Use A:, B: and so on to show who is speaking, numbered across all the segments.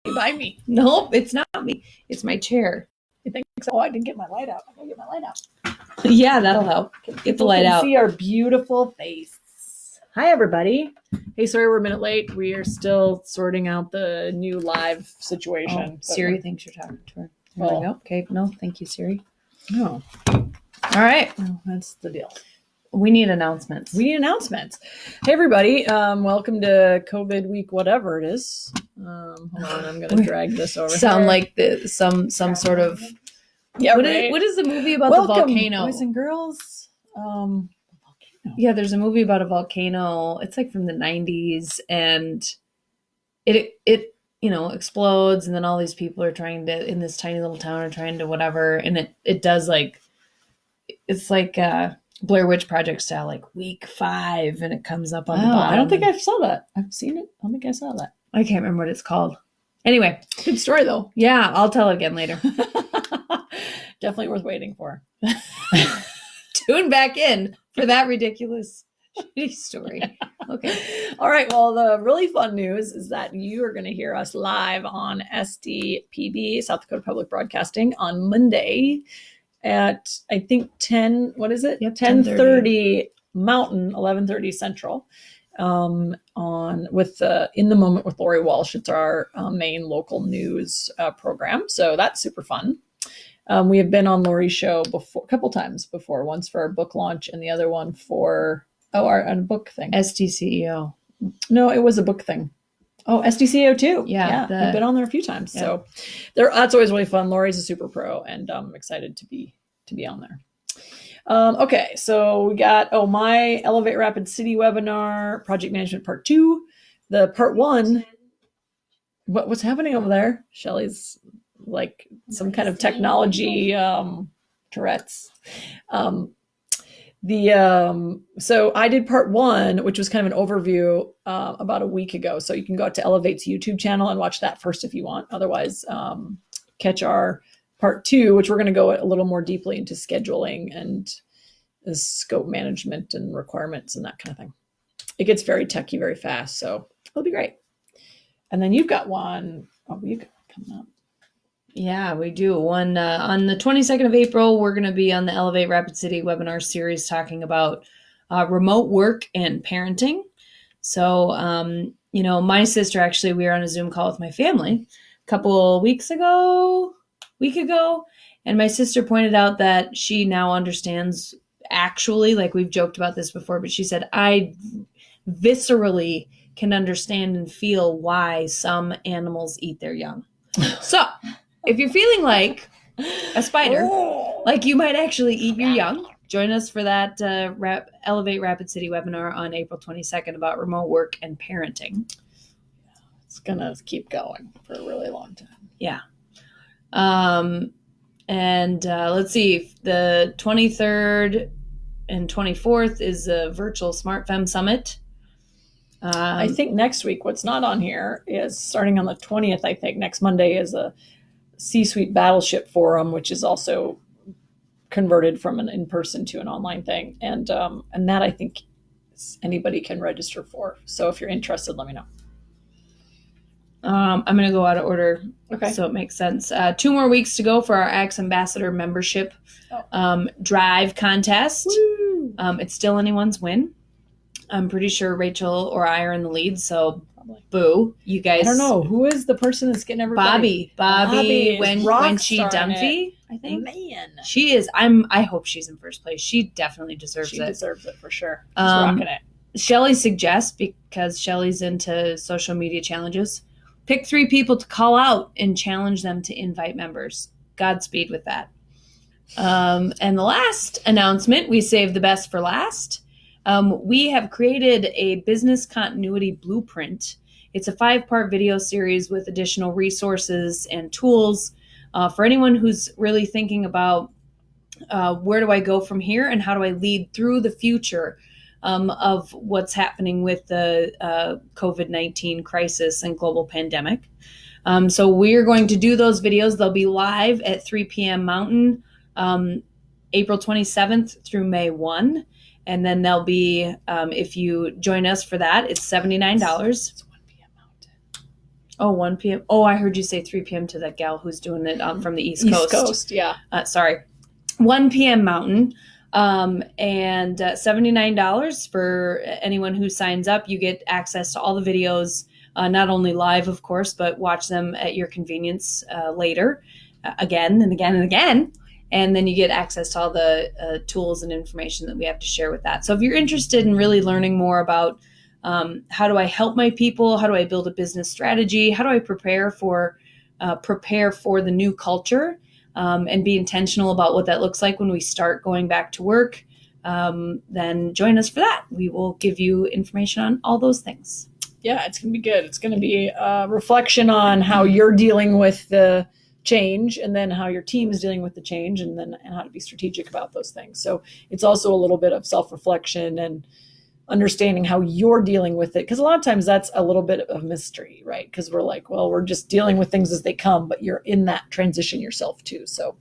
A: By me.
B: Nope, it's not me. It's my chair.
A: You think so? Oh, I didn't get my light out. I gotta get my light out.
B: Yeah, that'll help. Get the light out.
A: See our beautiful face. Hi, everybody. Hey, sorry we're a minute late. We are still sorting out the new live situation.
B: Siri thinks you're talking to her. There we go. Okay, no, thank you, Siri.
A: No.
B: All right.
A: Well, that's the deal.
B: We need announcements.
A: Hey, everybody. Welcome to COVID week, whatever it is. Hold on, I'm going to drag this over.
B: Sound like some sort of...
A: Yeah,
B: what
A: right?
B: What is the movie about
A: Welcome,
B: the volcano?
A: boys and girls. Volcano.
B: Yeah, there's a movie about a volcano. It's like from the 90s, and it explodes, and then all these people are trying to, in this tiny little town, are trying to whatever, and it does like, it's like Blair Witch Project style, like week 5, and it comes up on the bottom.
A: I don't think I saw that. I've seen it. I don't think I saw that.
B: I can't remember what it's called. Anyway,
A: good story though.
B: Yeah, I'll tell it again later.
A: Definitely worth waiting for.
B: Tune back in for that ridiculous shitty story. Okay.
A: All right. Well, the really fun news is that you are going to hear us live on SDPB, South Dakota Public Broadcasting, on Monday at, I think, 10, what is it?
B: Yep,
A: 10:30 Mountain, 11:30 Central. In the Moment with Lori Walsh. It's our main local news program. So that's super fun. We have been on Lori's show before, a couple times before, once for our book launch and the other one for, our book thing.
B: SDCEO.
A: No, it was a book thing. Oh, SDCEO too.
B: Yeah.
A: We've been on there a few times.
B: Yeah.
A: So that's always really fun. Lori's a super pro, and I'm excited to be on there. Okay, so we got, my Elevate Rapid City webinar, Project Management Part 2. The Part 1, what's happening over there? Shelly's like some kind of technology Tourette's. So I did Part 1, which was kind of an overview about a week ago. So you can go out to Elevate's YouTube channel and watch that first if you want. Otherwise, catch our Part 2, which we're going to go a little more deeply into scheduling and scope management and requirements and that kind of thing. It gets very techy very fast, so it'll be great. And then you've got one. You got coming up.
B: Yeah, we do. One on the 22nd of April, we're going to be on the Elevate Rapid City webinar series talking about remote work and parenting. So, my sister, actually, we were on a Zoom call with my family a week ago, and my sister pointed out that she now understands, actually, like we've joked about this before, but she said, I viscerally can understand and feel why some animals eat their young. So if you're feeling like a spider, like you might actually eat your young, join us for that Elevate Rapid City webinar on April 22nd about remote work and parenting.
A: It's going to keep going for a really long time.
B: Yeah. And let's see, the 23rd and 24th is a virtual Smart Femme Summit.
A: I think next week, what's not on here is starting on the 20th, I think next Monday is a C-Suite Battleship Forum, which is also converted from an in-person to an online thing. And that I think anybody can register for. So if you're interested, let me know.
B: I'm going to go out of order.
A: Okay.
B: So it makes sense. 2 more weeks to go for our Axe Ambassador membership drive contest. It's still anyone's win. I'm pretty sure Rachel or I are in the lead, so boo, you guys.
A: I don't know. Who is the person that's getting everybody?
B: Bobby when she Dunphy, I think.
A: Man.
B: She is. I hope she's in first place. She definitely deserves it.
A: She deserves it for sure. She's rocking it.
B: Shelly suggests, because Shelly's into social media challenges, pick 3 people to call out and challenge them to invite members. Godspeed with that. And the last announcement, we saved the best for last. We have created a business continuity blueprint. It's a 5-part video series with additional resources and tools for anyone who's really thinking about where do I go from here and how do I lead through the future of what's happening with the COVID-19 crisis and global pandemic. So we're going to do those videos. They'll be live at 3 p.m. Mountain, April 27th through May 1. And then they'll be, if you join us for that, it's $79.
A: It's 1 p.m. Mountain.
B: Oh, 1 p.m. Oh, I heard you say 3 p.m. to that gal who's doing it from the East Coast.
A: East Coast, yeah.
B: Sorry. 1 p.m. Mountain. And $79 for anyone who signs up. You get access to all the videos, not only live, of course, but watch them at your convenience later, again and again and again. And then you get access to all the tools and information that we have to share with that. So if you're interested in really learning more about how do I help my people, how do I build a business strategy, how do I prepare for the new culture, and be intentional about what that looks like when we start going back to work, then join us for that. We will give you information on all those things.
A: Yeah, it's going to be good. It's going to be a reflection on how you're dealing with the change, and then how your team is dealing with the change, and how to be strategic about those things. So it's also a little bit of self-reflection and understanding how you're dealing with it. Because a lot of times that's a little bit of mystery, right? Because we're like, well, we're just dealing with things as they come, but you're in that transition yourself too. So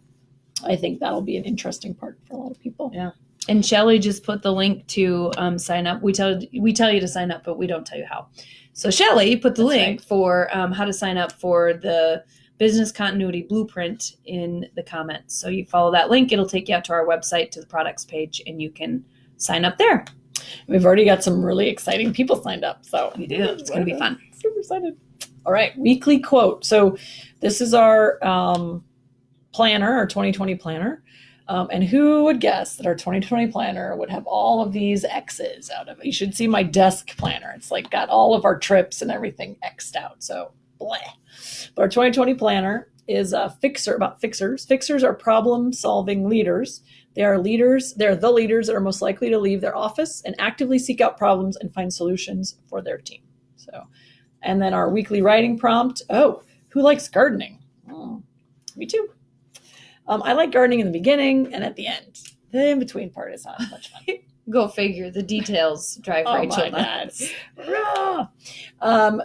A: I think that'll be an interesting part for a lot of people.
B: Yeah. And Shelly just put the link to sign up. We tell you to sign up, but we don't tell you how. So Shelly put the link for how to sign up for the Business Continuity Blueprint in the comments. So you follow that link, it'll take you out to our website, to the products page, and you can sign up there.
A: We've already got some really exciting people signed up. So
B: we do. It's going to be fun.
A: Super excited. All right. Weekly quote. So this is our planner, our 2020 planner. And who would guess that our 2020 planner would have all of these X's out of it? You should see my desk planner. It's like got all of our trips and everything X'd out. So bleh. But our 2020 planner is a fixer, about fixers. Fixers are problem-solving leaders. They are leaders. They're the leaders that are most likely to leave their office and actively seek out problems and find solutions for their team. So, and then our weekly writing prompt. Oh, who likes gardening? Oh, me too. I like gardening in the beginning and at the end. The in-between part is not much fun.
B: Go figure. The details drive Rachel nuts.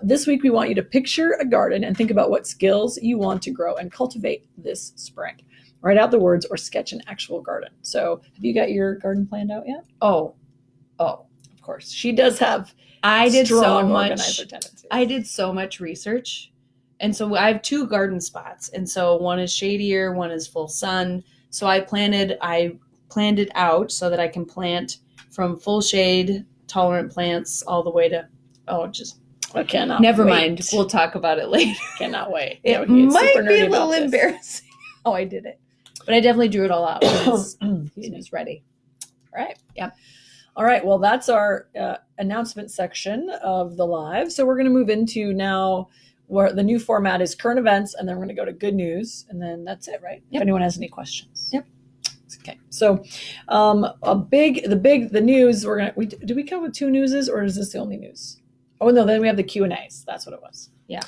A: This week, we want you to picture a garden and think about what skills you want to grow and cultivate this spring. Write out the words or sketch an actual garden. So have you got your garden planned out yet?
B: Oh,
A: of course. She does have
B: strong
A: organizer tendencies.
B: I did so much research. And so I have 2 garden spots. And so one is shadier, one is full sun. So I planned it out so that I can plant from full shade tolerant plants all the way to,
A: I cannot
B: never
A: wait.
B: Mind. We'll talk about it later.
A: Cannot wait.
B: It might be a little embarrassing how I did it. But I definitely drew it all out. It's ready.
A: All right.
B: Yep.
A: All right. Well, that's our announcement section of the live. So we're going to move into now where the new format is current events, and then we're going to go to good news, and then that's it, right?
B: Yep.
A: If anyone has any questions.
B: Yep.
A: Okay. So the news, do we come with 2 newses, or is this the only news? Oh, no, then we have the Q&As. That's what it was.
B: Yeah.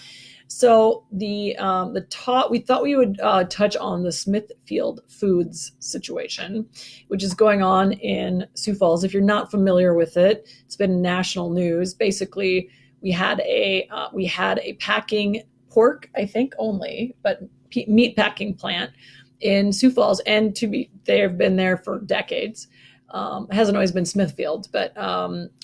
A: So we thought we would touch on the Smithfield Foods situation, which is going on in Sioux Falls. If you're not familiar with it, it's been national news. Basically, we had a packing pork, I think only, but meat packing plant in Sioux Falls, and they have been there for decades. It hasn't always been Smithfield, but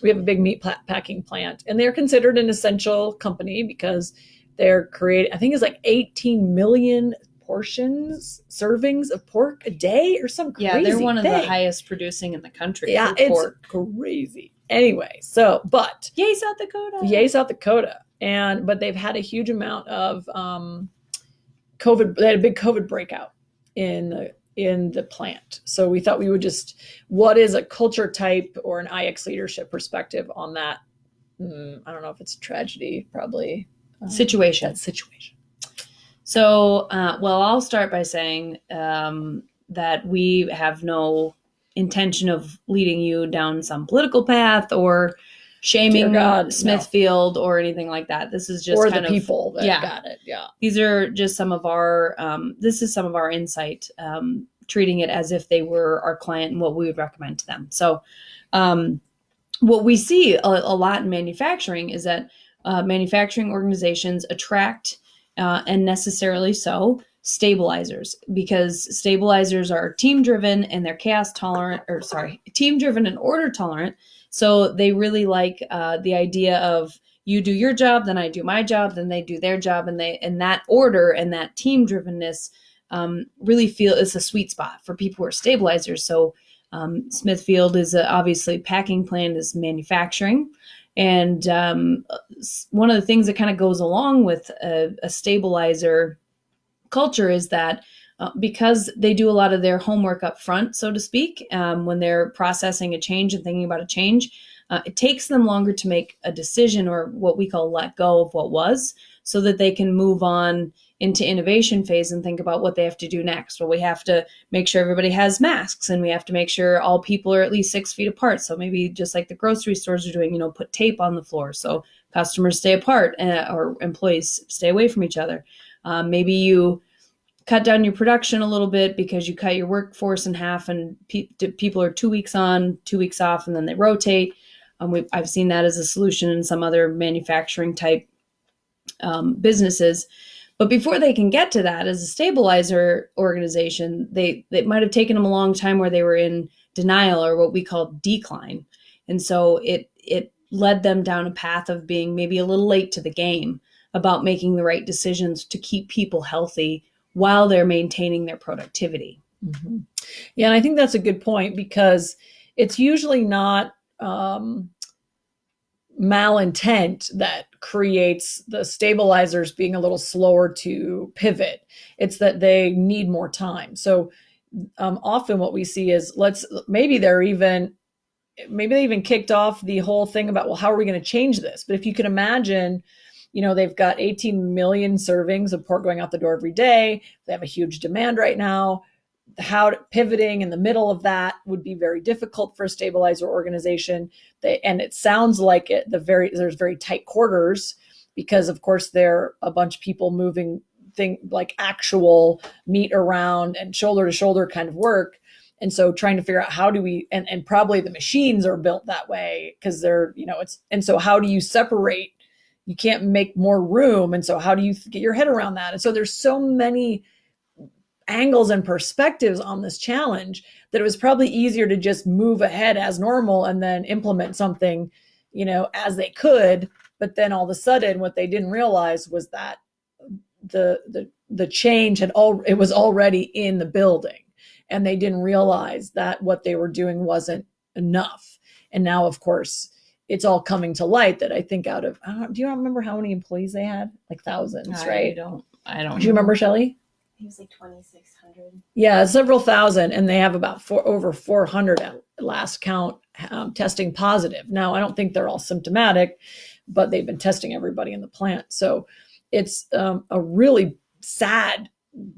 A: we have a big meat packing plant, and they're considered an essential company because they're creating, I think it's like 18 million servings of pork a day or some crazy thing.
B: Yeah, they're one of the highest producing in the country.
A: Yeah, it's pork. Crazy. Anyway, but
B: yay, South Dakota.
A: Yay, South Dakota. But they've had a huge amount of COVID. They had a big COVID breakout in the plant. So we thought we would what is a culture type or an IX leadership perspective on that? I don't know if it's a tragedy, probably.
B: Situation. So, I'll start by saying that we have no intention of leading you down some political path or shaming Smithfield or anything like that. This is just
A: or kind the people that got it. Yeah.
B: These are just some of our, this is some of our insight, treating it as if they were our client and what we would recommend to them. So what we see a lot in manufacturing is that manufacturing organizations attract, and necessarily so, stabilizers, because stabilizers are team-driven and they're team-driven and order tolerant. So they really like the idea of you do your job, then I do my job, then they do their job, and that order and that team drivenness really feel is a sweet spot for people who are stabilizers. So Smithfield is obviously packing plant is manufacturing. And one of the things that kind of goes along with a stabilizer culture is that because they do a lot of their homework up front, so to speak, when they're processing a change and thinking about a change, it takes them longer to make a decision, or what we call let go of what was, so that they can move on into innovation phase and think about what they have to do next. Well, we have to make sure everybody has masks, and we have to make sure all people are at least 6 feet apart. So maybe just like the grocery stores are doing, put tape on the floor so customers stay apart or employees stay away from each other. Maybe you cut down your production a little bit because you cut your workforce in half, and people are 2 weeks on, 2 weeks off, and then they rotate. I've seen that as a solution in some other manufacturing type businesses. But before they can get to that, as a stabilizer organization, they might have taken them a long time where they were in denial, or what we call decline. And so it led them down a path of being maybe a little late to the game about making the right decisions to keep people healthy while they're maintaining their productivity.
A: Mm-hmm. Yeah, and I think that's a good point, because it's usually not malintent that creates the stabilizers being a little slower to pivot. It's that they need more time. So often what we see is maybe they even kicked off the whole thing about, well, how are we going to change this? But if you can imagine, they've got 18 million servings of pork going out the door every day. They have a huge demand right now. Pivoting in the middle of that would be very difficult for a stabilizer organization. And it sounds like there's very tight quarters, because of course there are a bunch of people moving like actual meat around and shoulder to shoulder kind of work. And so trying to figure out how do we, and probably the machines are built that way because they're, and so how do you separate? You can't make more room. And so how do you get your head around that? And so there's so many angles and perspectives on this challenge that it was probably easier to just move ahead as normal and then implement something, as they could. But then all of a sudden, what they didn't realize was that the change it was already in the building, and they didn't realize that what they were doing wasn't enough. And now, of course, it's all coming to light that I think do you remember how many employees they had? Like thousands, right?
B: I don't.
A: Do you remember, Shelley?
C: It was like 2,600.
A: Yeah, several thousand, and they have about over 400 at last count testing positive. Now, I don't think they're all symptomatic, but they've been testing everybody in the plant. So it's a really sad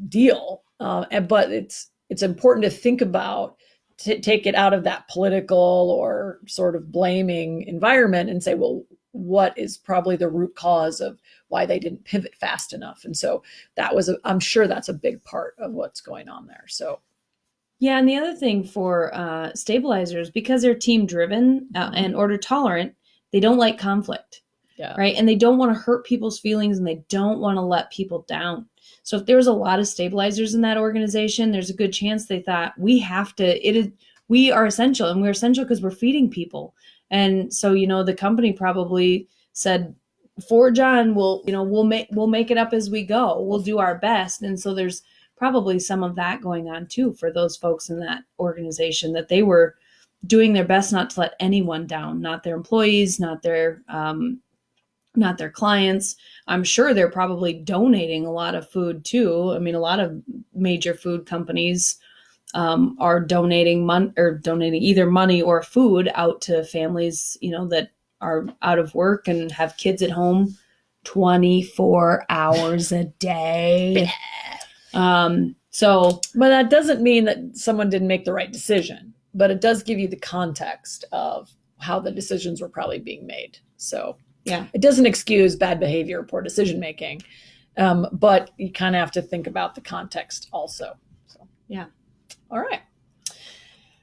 A: deal, but it's important to think about, to take it out of that political or sort of blaming environment and say, well, what is probably the root cause of why they didn't pivot fast enough? And so I'm sure that's a big part of what's going on there. So
B: yeah, and the other thing for stabilizers, because they're team driven and order tolerant, they don't like conflict.
A: Yeah.
B: Right. And they don't want to hurt people's feelings, and they don't want to let people down. So if there was a lot of stabilizers in that organization, there's a good chance they thought we are essential, and we're essential because we're feeding people. And so, the company probably said, forge on, we'll make it up as we go. We'll do our best. And so there's probably some of that going on too for those folks in that organization, that they were doing their best not to let anyone down, not their employees, not their clients. I'm sure they're probably donating a lot of food too. I mean, a lot of major food companies are donating either money or food out to families, that are out of work and have kids at home 24 hours a day. But
A: that doesn't mean that someone didn't make the right decision, but it does give you the context of how the decisions were probably being made. So
B: yeah,
A: it doesn't excuse bad behavior or poor decision making, but you kind of have to think about the context also. So
B: yeah.
A: All right.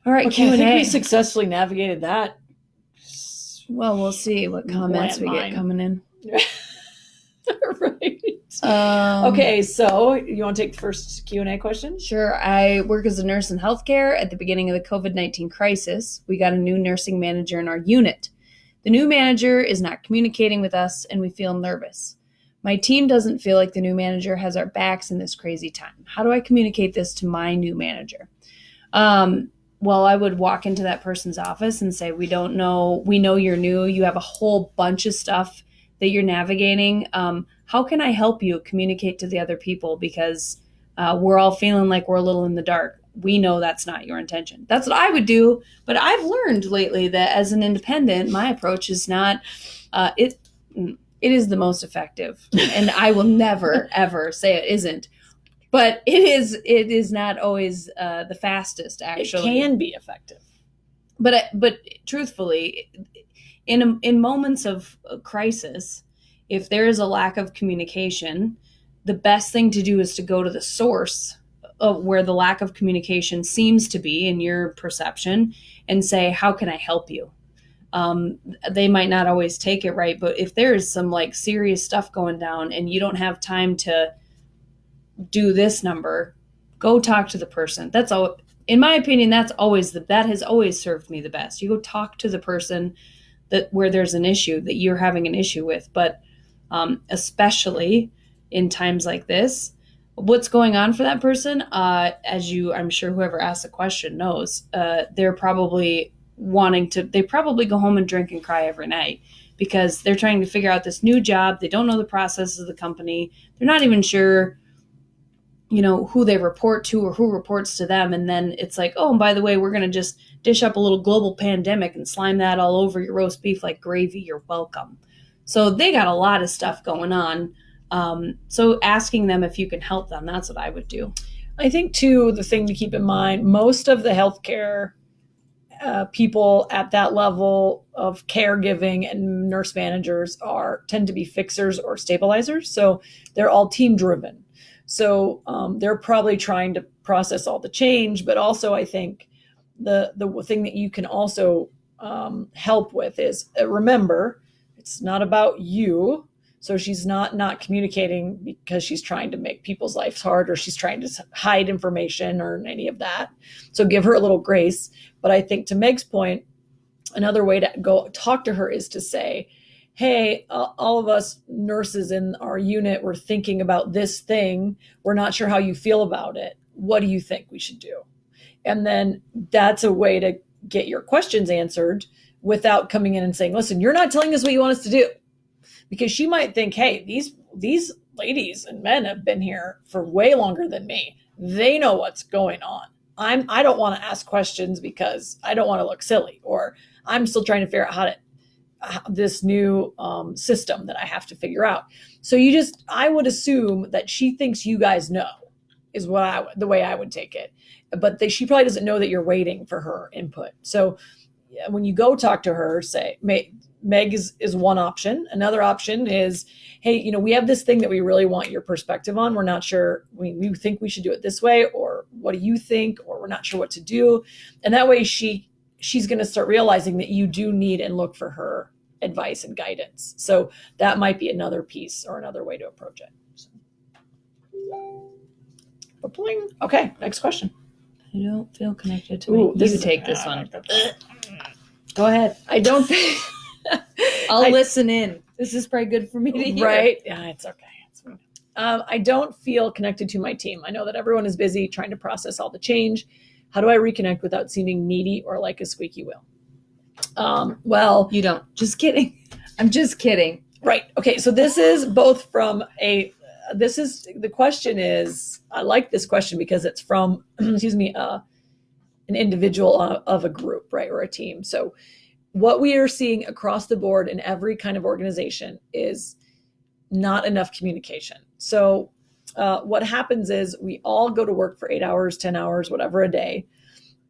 B: Okay,
A: Q&A. I think we successfully navigated that.
B: Well, we'll see what comments we get coming in.
A: Right. Okay, so you want to take the first Q&A question?
B: Sure. I work as a nurse in healthcare. At the beginning of the COVID-19 crisis, we got a new nursing manager in our unit. The new manager is not communicating with us and we feel nervous. My team doesn't feel like the new manager has our backs in this crazy time. How do I communicate this to my new manager? Well, I would walk into that person's office and say, we don't know, we know you're new. You have a whole bunch of stuff that you're navigating. How can I help you communicate to the other people? Because we're all feeling like we're a little in the dark. We know that's not your intention. That's what I would do. But I've learned lately that as an independent, my approach is not, it is the most effective. And I will never, ever say it isn't. But it is not always the fastest, actually.
A: It can be effective.
B: But truthfully, in moments of crisis, if there is a lack of communication, the best thing to do is to go to the source of where the lack of communication seems to be in your perception and say, how can I help you? They might not always take it right, but if there is some like serious stuff going down and you don't have time to do this number, go talk to the person. That's all. In my opinion, that has always served me the best. You go talk to the person where there's an issue that you're having an issue with. But especially in times like this, what's going on for that person, I'm sure whoever asked the question knows, they're probably they probably go home and drink and cry every night because they're trying to figure out this new job. They don't know the processes of the company. They're not even sure, who they report to or who reports to them. And then it's like, oh, and by the way, we're going to just dish up a little global pandemic and slime that all over your roast beef like gravy. You're welcome. So they got a lot of stuff going on. So asking them if you can help them, that's what I would do.
A: I think, too, the thing to keep in mind, most of the healthcare people at that level of caregiving and nurse managers tend to be fixers or stabilizers. So they're all team driven. So they're probably trying to process all the change, but also I think the thing that you can also help with is remember, it's not about you. So she's not communicating because she's trying to make people's lives hard or she's trying to hide information or any of that. So give her a little grace. But I think to Meg's point, another way to go talk to her is to say, hey, all of us nurses in our unit, we're thinking about this thing. We're not sure how you feel about it. What do you think we should do? And then that's a way to get your questions answered without coming in and saying, listen, you're not telling us what you want us to do. Because she might think, hey, these ladies and men have been here for way longer than me. They know what's going on. I don't want to ask questions because I don't want to look silly, or I'm still trying to figure out this new system that I have to figure out. So I would assume that she thinks you guys know is the way I would take it. But she probably doesn't know that you're waiting for her input. So when you go talk to her, say, Meg is one option. Another option is, hey, we have this thing that we really want your perspective on. We're not sure. We think we should do it this way, or what do you think? Or we're not sure what to do. And that way she's going to start realizing that you do need and look for her advice and guidance. So that might be another piece or another way to approach it. Okay, next question.
B: I don't feel connected to me. You take this one.
A: Go ahead. I don't think...
B: I'll listen in. This is probably good for me to hear.
A: Right? Yeah, it's okay. I don't feel connected to my team. I know that everyone is busy trying to process all the change. How do I reconnect without seeming needy or like a squeaky wheel? Well,
B: you don't. Just kidding. I'm just kidding.
A: Right. Okay. So this is both from the question is, I like this question because it's from, an individual of a group, right? Or a team. So what we are seeing across the board in every kind of organization is not enough communication. So what happens is we all go to work for 8 hours, 10 hours, whatever a day.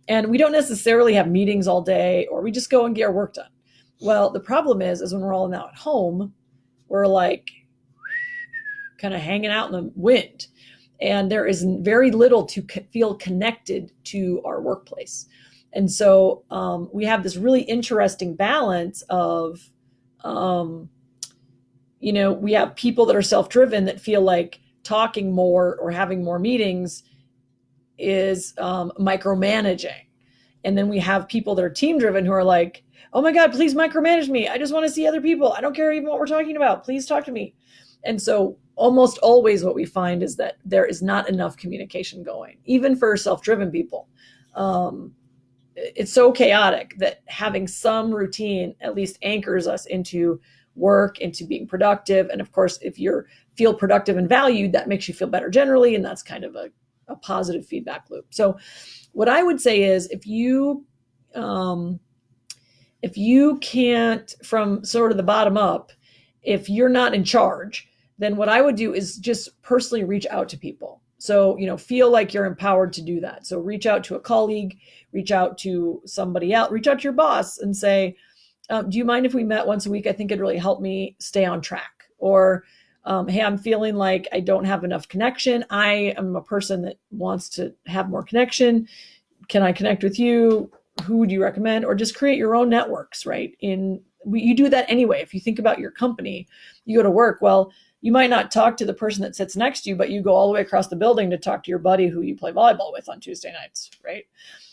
A: And we don't necessarily have meetings all day, or we just go and get our work done. Well, the problem is when we're all now at home, we're like kind of hanging out in the wind. And there is very little to feel connected to our workplace. And so we have this really interesting balance of, we have people that are self-driven that feel like talking more or having more meetings is micromanaging. And then we have people that are team driven who are like, oh my God, please micromanage me. I just want to see other people. I don't care even what we're talking about. Please talk to me. And so almost always what we find is that there is not enough communication going, even for self-driven people. It's so chaotic that having some routine at least anchors us into work, into being productive. And of course, if you feel productive and valued, that makes you feel better generally. And that's kind of a positive feedback loop. So what I would say is if you can't, from sort of the bottom up, if you're not in charge, then what I would do is just personally reach out to people. So, feel like you're empowered to do that. So reach out to a colleague, reach out to somebody else, reach out to your boss and say, do you mind if we met once a week? I think it'd really help me stay on track. Or, hey, I'm feeling like I don't have enough connection. I am a person that wants to have more connection. Can I connect with you? Who would you recommend? Or just create your own networks, right? You do that anyway. If you think about your company, you go to work, well, you might not talk to the person that sits next to you, but you go all the way across the building to talk to your buddy who you play volleyball with on Tuesday nights, right?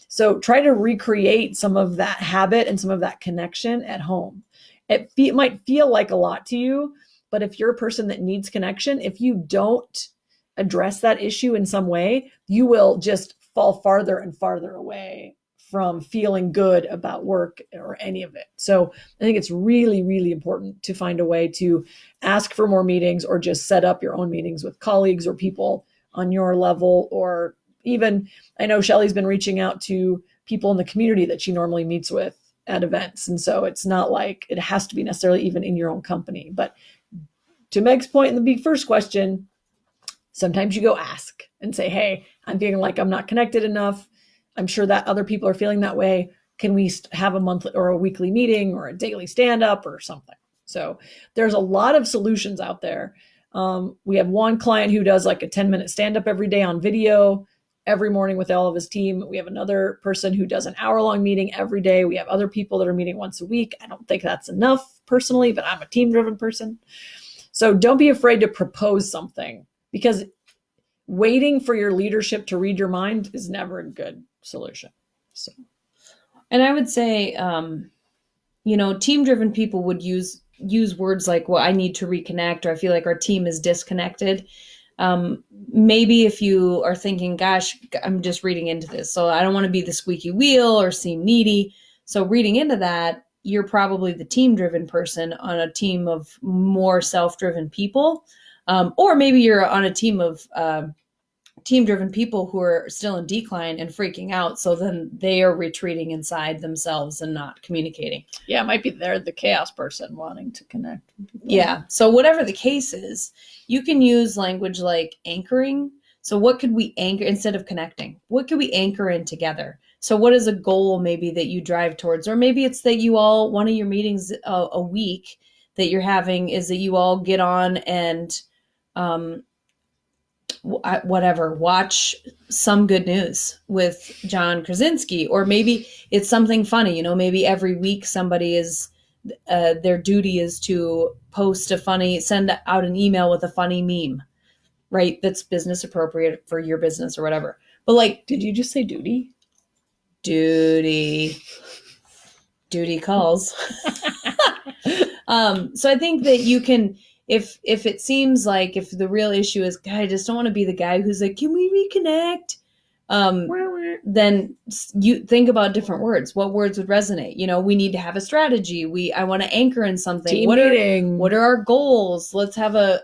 A: So try to recreate some of that habit and some of that connection at home. It might feel like a lot to you, but if you're a person that needs connection, if you don't address that issue in some way, you will just fall farther and farther away from feeling good about work or any of it. So I think it's really, really important to find a way to ask for more meetings or just set up your own meetings with colleagues or people on your level. Or even, I know Shelly's been reaching out to people in the community that she normally meets with at events. And so it's not like it has to be necessarily even in your own company. But to Meg's point in the big first question, sometimes you go ask and say, hey, I'm feeling like I'm not connected enough. I'm sure that other people are feeling that way. Can we have a monthly or a weekly meeting or a daily stand-up or something? So there's a lot of solutions out there. We have one client who does like a 10-minute stand-up every day on video every morning with all of his team. We have another person who does an hour-long meeting every day. We have other people that are meeting once a week. I don't think that's enough personally, but I'm a team-driven person. So don't be afraid to propose something, because waiting for your leadership to read your mind is never a good solution. So,
B: and I would say, team-driven people would use words like, well, I need to reconnect, or I feel like our team is disconnected. Maybe if you are thinking, gosh, I'm just reading into this, so I don't want to be the squeaky wheel or seem needy. So reading into that, you're probably the team-driven person on a team of more self-driven people. Or maybe you're on a team of team-driven people who are still in decline and freaking out. So then they are retreating inside themselves and not communicating.
A: Yeah, it might be they're the chaos person wanting to connect with people.
B: Yeah. So whatever the case is, you can use language like anchoring. So what could we anchor instead of connecting? What could we anchor in together? So what is a goal maybe that you drive towards? Or maybe it's that you all, one of your meetings a week that you're having is that you all get on and watch some good news with John Krasinski. Or maybe it's something funny, maybe every week somebody is, their duty is to send out an email with a funny meme, right? That's business appropriate for your business or whatever. But like,
A: did you just say duty?
B: Duty calls. So I think that you can, if it seems like, if the real issue is, God, I just don't want to be the guy who's like, can we reconnect? Then you think about different words. What words would resonate? We need to have a strategy. I want to anchor in something.
A: Team meeting.
B: What are our goals? Let's have a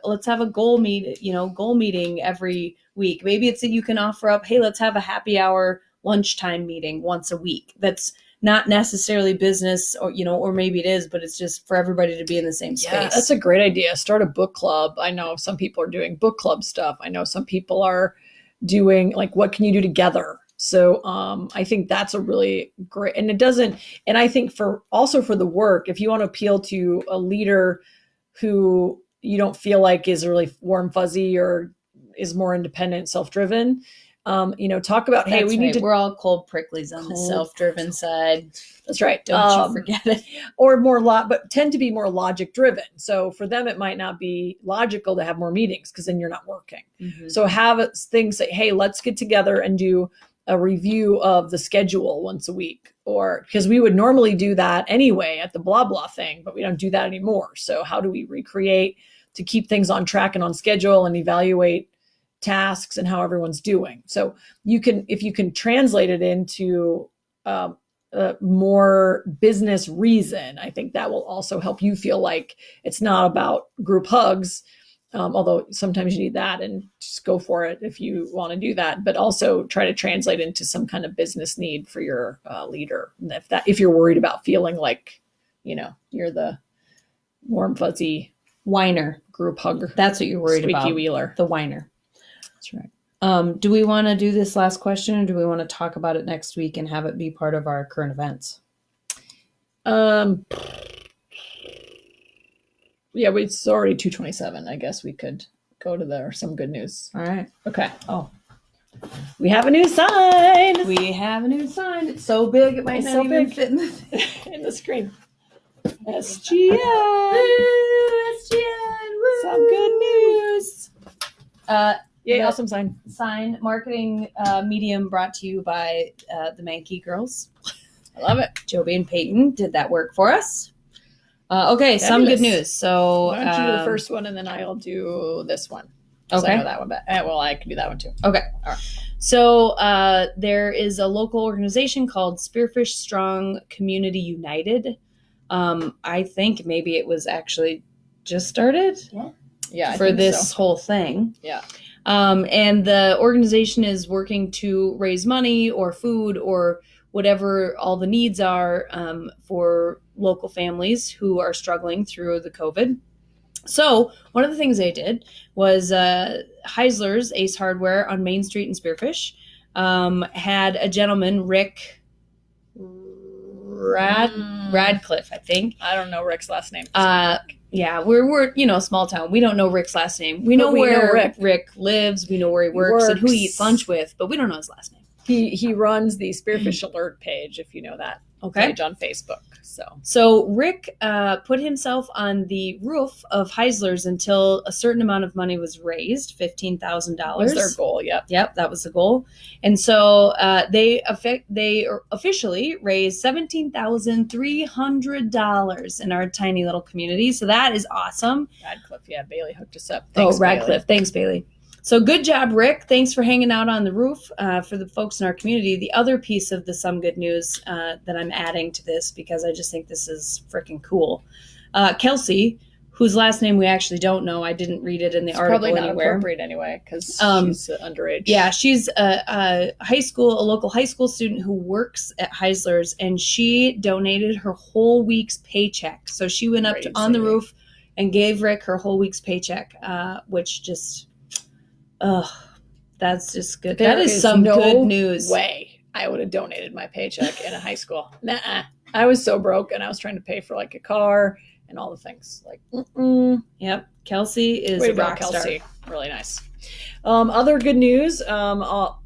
B: goal meeting every week. Maybe it's that you can offer up, hey, let's have a happy hour lunchtime meeting once a week. That's not necessarily business, or maybe it is, but it's just for everybody to be in the same space.
A: Yeah, that's a great idea. Start a book club. I know some people are doing book club stuff. I know some people are doing like, what can you do together? So I think that's a really great, and I think for the work, if you want to appeal to a leader who you don't feel like is really warm, fuzzy, or is more independent, self-driven, talk about, hey,
B: we're all cold pricklies on the self-driven side.
A: That's right.
B: Don't you forget it.
A: Or but tend to be more logic driven. So for them, it might not be logical to have more meetings because then you're not working. Mm-hmm. So have things say, hey, let's get together and do a review of the schedule once a week, or because we would normally do that anyway at the blah blah thing, but we don't do that anymore. So how do we recreate to keep things on track and on schedule and evaluate tasks and how everyone's doing? So you can, if you can translate it into more business reason, I think that will also help you feel like it's not about group hugs. Although sometimes you need that, and just go for it if you want to do that, but also try to translate into some kind of business need for your leader. And if you're worried about feeling like, you're the warm, fuzzy
B: whiner
A: group hugger.
B: That's what you're worried about.
A: Squeaky wheeler.
B: The whiner.
A: That's right.
B: Do we want to do this last question, or do we want to talk about it next week and have it be part of our current events?
A: Yeah, it's already 2:27. I guess we could go to some good news.
B: All right.
A: Okay. Oh, we have a new sign.
B: We have a new sign. It's so big it might not even fit
A: in the screen.
B: SGN. Woo, SGN. Woo.
A: Some good news.
B: Yeah,
A: awesome sign.
B: Sign marketing medium brought to you by the Manke girls.
A: I love it.
B: Joby and Peyton did that work for us. Okay,
A: Fabulous.
B: Some good news. So
A: why don't you do the first one, and then I'll do this one.
B: Okay.
A: I know that one, but well, I can do that one too.
B: Okay. All right. So there is a local organization called Spearfish Strong Community United. I think maybe it was actually just started.
A: Yeah.
B: For this whole thing.
A: Yeah.
B: And the organization is working to raise money or food or whatever all the needs are for local families who are struggling through the COVID. So one of the things they did was Heisler's Ace Hardware on Main Street in Spearfish had a gentleman, Rick Radcliffe, I think.
A: I don't know Rick's last name.
B: Yeah, we're small town. We don't know Rick's last name. We know where Rick lives. We know where he works and who he eats lunch with, but we don't know his last name.
A: He runs the Spearfish Alert page, if you know that page on Facebook.
B: So Rick put himself on the roof of Heisler's until a certain amount of money was raised, $15,000.
A: Was their goal?
B: Yep, that was the goal. And so they officially raised $17,300 in our tiny little community. So that is awesome.
A: Radcliffe, Bailey hooked us up.
B: Thanks, Radcliffe. Bailey. Thanks, Bailey. So good job, Rick. Thanks for hanging out on the roof for the folks in our community. The other piece of the Some Good News that I'm adding to this, because I just think this is freaking cool. Kelsey, whose last name we actually don't know. I didn't read it in the article anywhere.
A: Probably not appropriate anyway, because she's underage.
B: Yeah, she's a local high school student who works at Heisler's, and she donated her whole week's paycheck. So she went up on the roof and gave Rick her whole week's paycheck, which just... that's just good. That is some good news.
A: Way I would have donated my paycheck in a high school. Nah, I was so broke, and I was trying to pay for like a car and all the things.
B: Yep. Kelsey is a rock star.
A: Really nice. Other good news.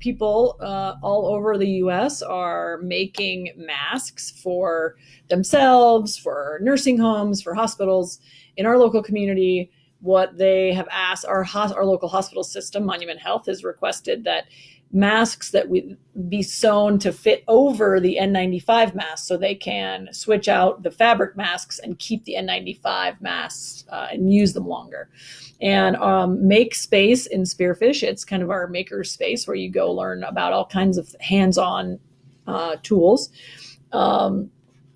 A: People all over the U.S. are making masks for themselves, for nursing homes, for hospitals. In our local community, what they have asked, our local hospital system, Monument Health, has requested that masks that would be sewn to fit over the N95 masks, so they can switch out the fabric masks and keep the N95 masks and use them longer. And Make Space in Spearfish, it's kind of our maker space where you go learn about all kinds of hands-on tools.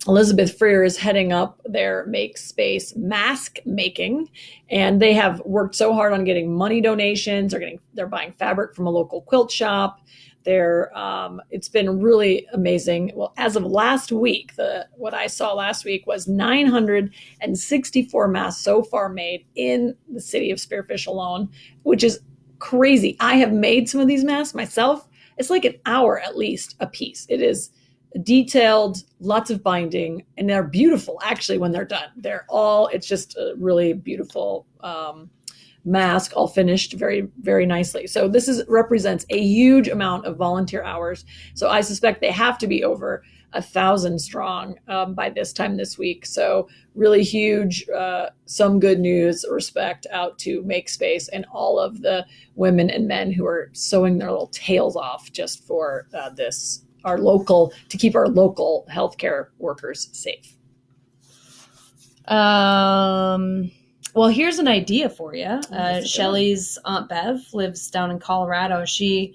A: Elizabeth Freer is heading up their Make Space mask making, and they have worked so hard on getting money donations. They're buying fabric from a local quilt shop. It's been really amazing. Well, as of last week, what I saw last week was 964 masks so far made in the city of Spearfish alone, which is crazy. I have made some of these masks myself. It's like an hour at least a piece. It is detailed, lots of binding, and they're beautiful actually when they're done. It's just a really beautiful mask, all finished very, very nicely. So this represents a huge amount of volunteer hours. So I suspect they have to be over 1,000 strong by this time this week. So really huge, some good news, respect out to Make Space and all of the women and men who are sewing their little tails off just for to keep our local healthcare workers safe.
B: Well, here's an idea for you. Shelly's Aunt Bev lives down in Colorado. She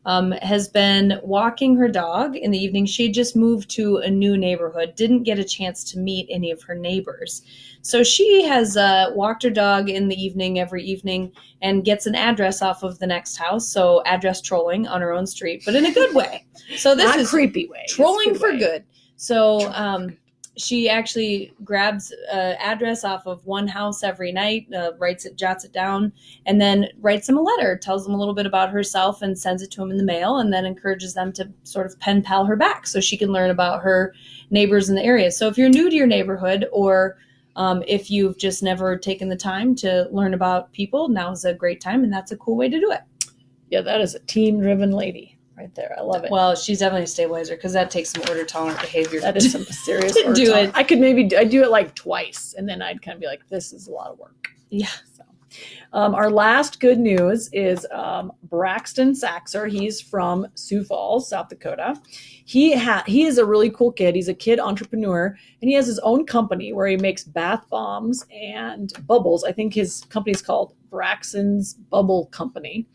B: has been walking her dog in the evening. She just moved to a new neighborhood, didn't get a chance to meet any of her neighbors. So she has walked her dog in the evening every evening and gets an address off of the next house. So address trolling on her own street, but in a good way. So this is
A: creepy way.
B: Trolling for good. So she actually grabs an address off of one house every night, jots it down, and then writes them a letter, tells them a little bit about herself and sends it to them in the mail, and then encourages them to sort of pen pal her back so she can learn about her neighbors in the area. So if you're new to your neighborhood, or if you've just never taken the time to learn about people, now's a great time, and that's a cool way to do it.
A: Yeah, that is a team-driven lady. Right there. I love it.
B: Well, she's definitely a stabilizer because that takes some order tolerant behavior.
A: That is some serious order
B: do
A: tolerant.
B: it.
A: I could I'd do it like twice and then I'd kind of be like, this is a lot of work.
B: Yeah.
A: So, our last good news is Braxton Saxer. He's from Sioux Falls, South Dakota. He is a really cool kid. He's a kid entrepreneur and he has his own company where he makes bath bombs and bubbles. I think his company's called Braxton's Bubble Company.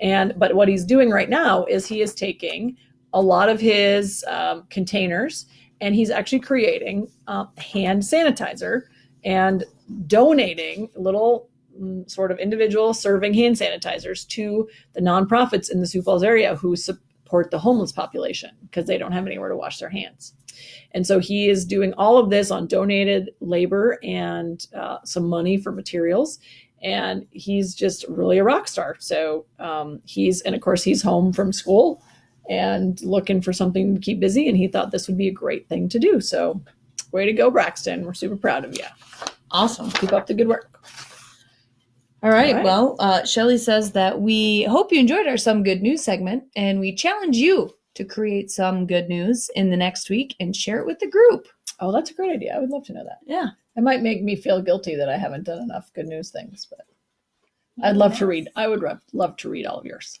A: But what he's doing right now is he is taking a lot of his containers and he's actually creating hand sanitizer and donating little sort of individual serving hand sanitizers to the nonprofits in the Sioux Falls area who support the homeless population because they don't have anywhere to wash their hands. And so he is doing all of this on donated labor and some money for materials. And he's just really a rock star. So and of course he's home from school and looking for something to keep busy. And he thought this would be a great thing to do. So way to go, Braxton. We're super proud of you.
B: Awesome.
A: Keep up the good work.
B: All right. Well, Shelly says that we hope you enjoyed our Some Good News segment, and we challenge you to create some good news in the next week and share it with the group.
A: Oh, that's a great idea. I would love to know that.
B: Yeah.
A: It might make me feel guilty that I haven't done enough good news things, but I'd love to read. I would love to read all of yours.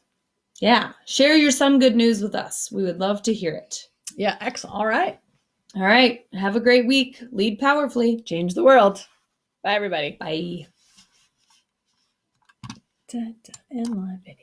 B: Yeah. Share your Some Good News with us. We would love to hear it.
A: Yeah. Excellent. All right.
B: All right. Have a great week. Lead powerfully.
A: Change the world. Bye, everybody.
B: Bye.
A: In live video.